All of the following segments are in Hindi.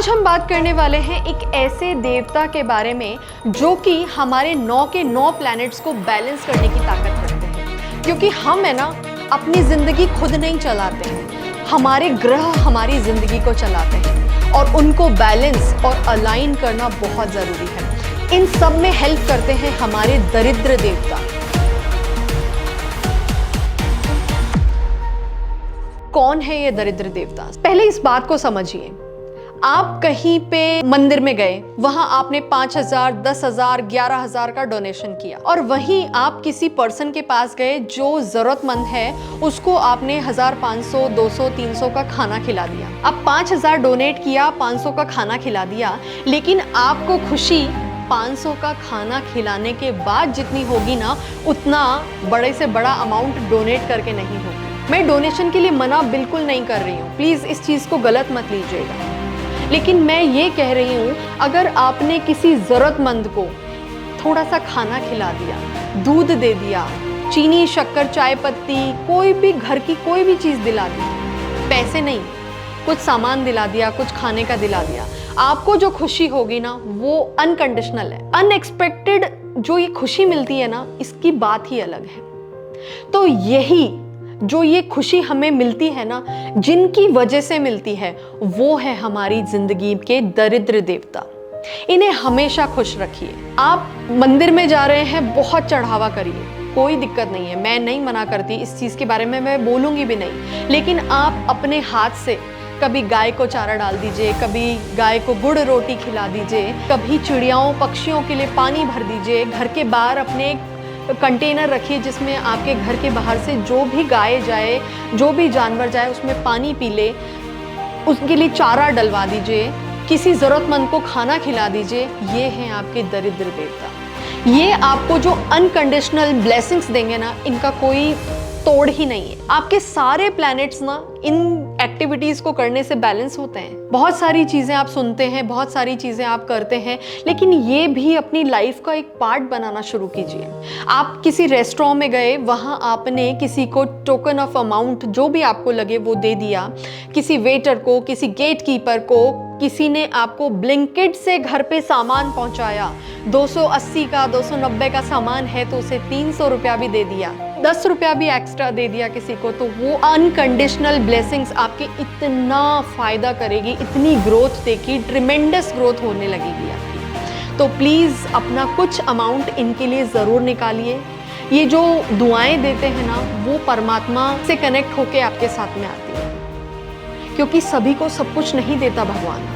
आज हम बात करने वाले हैं एक ऐसे देवता के बारे में जो कि हमारे 9 के 9 प्लैनेट्स को बैलेंस करने की ताकत रखते हैं। क्योंकि हम है ना अपनी जिंदगी खुद नहीं चलाते हैं, हमारे ग्रह हमारी जिंदगी को चलाते हैं और उनको बैलेंस और अलाइन करना बहुत जरूरी है। इन सब में हेल्प करते हैं हमारे दरिद्र देवता। कौन है ये दरिद्र देवता? पहले इस बात को समझिए। आप कहीं पे मंदिर में गए, वहां आपने 5,000, 10,000, 11,000 का डोनेशन किया और वहीं आप किसी पर्सन के पास गए जो जरूरतमंद है, उसको आपने 1,500, 200, 300 का खाना खिला दिया। अब 5,000 डोनेट किया, 500 का खाना खिला दिया, लेकिन आपको खुशी 500 का खाना खिलाने के बाद जितनी होगी ना, उतना बड़े से बड़ा अमाउंट डोनेट करके नहीं होगी। मैं डोनेशन के लिए मना बिल्कुल नहीं कर रही हूँ, प्लीज़ इस चीज़ को गलत मत लीजिएगा। लेकिन मैं ये कह रही हूँ, अगर आपने किसी ज़रूरतमंद को थोड़ा सा खाना खिला दिया, दूध दे दिया, चीनी, शक्कर, चाय पत्ती, कोई भी घर की कोई भी चीज़ दिला दी, पैसे नहीं, कुछ सामान दिला दिया, कुछ खाने का दिला दिया, आपको जो खुशी होगी ना वो अनकंडीशनल है। अनएक्सपेक्टेड जो ये खुशी मिलती है ना, इसकी बात ही अलग है। तो यही जो ये खुशी हमें मिलती है ना, जिनकी वजह से मिलती है, वो है हमारी जिंदगी के दरिद्र देवता। इन्हें हमेशा खुश रखिए। आप मंदिर में जा रहे हैं, बहुत चढ़ावा करिए, कोई दिक्कत नहीं है, मैं नहीं मना करती, इस चीज़ के बारे में मैं बोलूँगी भी नहीं। लेकिन आप अपने हाथ से कभी गाय को चारा डाल दीजिए, कभी गाय को गुड़ रोटी खिला दीजिए, कभी चिड़ियाओं पक्षियों के लिए पानी भर दीजिए। घर के बाहर अपने कंटेनर रखिए जिसमें आपके घर के बाहर से जो भी गाय जाए, जो भी जानवर जाए, उसमें पानी पी ले, उसके लिए चारा डलवा दीजिए, किसी ज़रूरतमंद को खाना खिला दीजिए। ये हैं आपके दरिद्र देवता। ये आपको जो अनकंडीशनल ब्लेसिंग्स देंगे ना, इनका कोई तोड़ ही नहीं है। आपके सारे प्लैनेट्स ना इन एक्टिविटीज़ को करने से बैलेंस होते हैं। बहुत सारी चीज़ें आप सुनते हैं, बहुत सारी चीज़ें आप करते हैं, लेकिन ये भी अपनी लाइफ का एक पार्ट बनाना शुरू कीजिए। आप किसी रेस्टोरेंट में गए, वहाँ आपने किसी को टोकन ऑफ अमाउंट जो भी आपको लगे वो दे दिया, किसी वेटर को, किसी गेट कीपर को, किसी ने आपको ब्लिंकिट से घर पे सामान पहुँचाया, 280 का, 290 का सामान है तो उसे 300 रुपया भी दे दिया, 10 रुपया भी एक्स्ट्रा दे दिया किसी को, तो वो अनकंडीशनल ब्लेसिंग्स आपके इतना फ़ायदा करेगी, इतनी ग्रोथ देगी, ट्रिमेंडस ग्रोथ होने लगेगी आपकी। तो प्लीज़ अपना कुछ अमाउंट इनके लिए ज़रूर निकालिए। ये जो दुआएं देते हैं ना, वो परमात्मा से कनेक्ट होके आपके साथ में आती है, क्योंकि सभी को सब कुछ नहीं देता भगवान।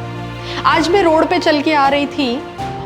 आज मैं रोड पे चल के आ रही थी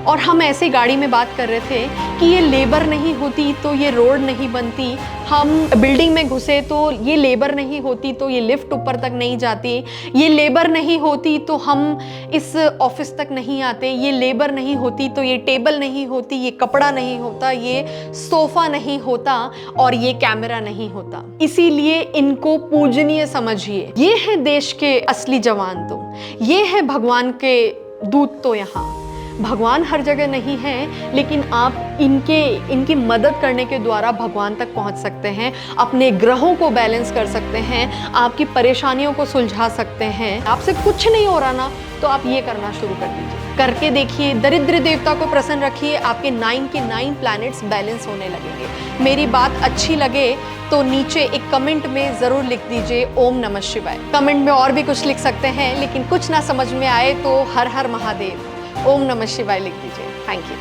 और हम ऐसे गाड़ी में बात कर रहे थे कि ये लेबर नहीं होती तो ये रोड नहीं बनती, हम बिल्डिंग में घुसे तो ये लेबर नहीं होती तो ये लिफ्ट ऊपर तक नहीं जाती, ये लेबर नहीं होती तो हम इस ऑफिस तक नहीं आते, ये लेबर नहीं होती तो ये टेबल नहीं होती, ये कपड़ा नहीं होता, ये सोफ़ा नहीं होता और ये कैमरा नहीं होता। इसीलिए इनको पूजनीय समझिए। ये है देश के असली जवान, तो ये है भगवान के दूत। तो यहाँ भगवान हर जगह नहीं है, लेकिन आप इनकी मदद करने के द्वारा भगवान तक पहुंच सकते हैं, अपने ग्रहों को बैलेंस कर सकते हैं, आपकी परेशानियों को सुलझा सकते हैं। आपसे कुछ नहीं हो रहा ना, तो आप ये करना शुरू कर दीजिए, करके देखिए। दरिद्र देवता को प्रसन्न रखिए, आपके 9 के 9 प्लैनेट्स बैलेंस होने लगेंगे। मेरी बात अच्छी लगे तो नीचे एक कमेंट में ज़रूर लिख दीजिए ओम नमः शिवाय। कमेंट में और भी कुछ लिख सकते हैं, लेकिन कुछ ना समझ में आए तो हर हर महादेव, ओम नमः शिवाय लिख दीजिए। Thank you.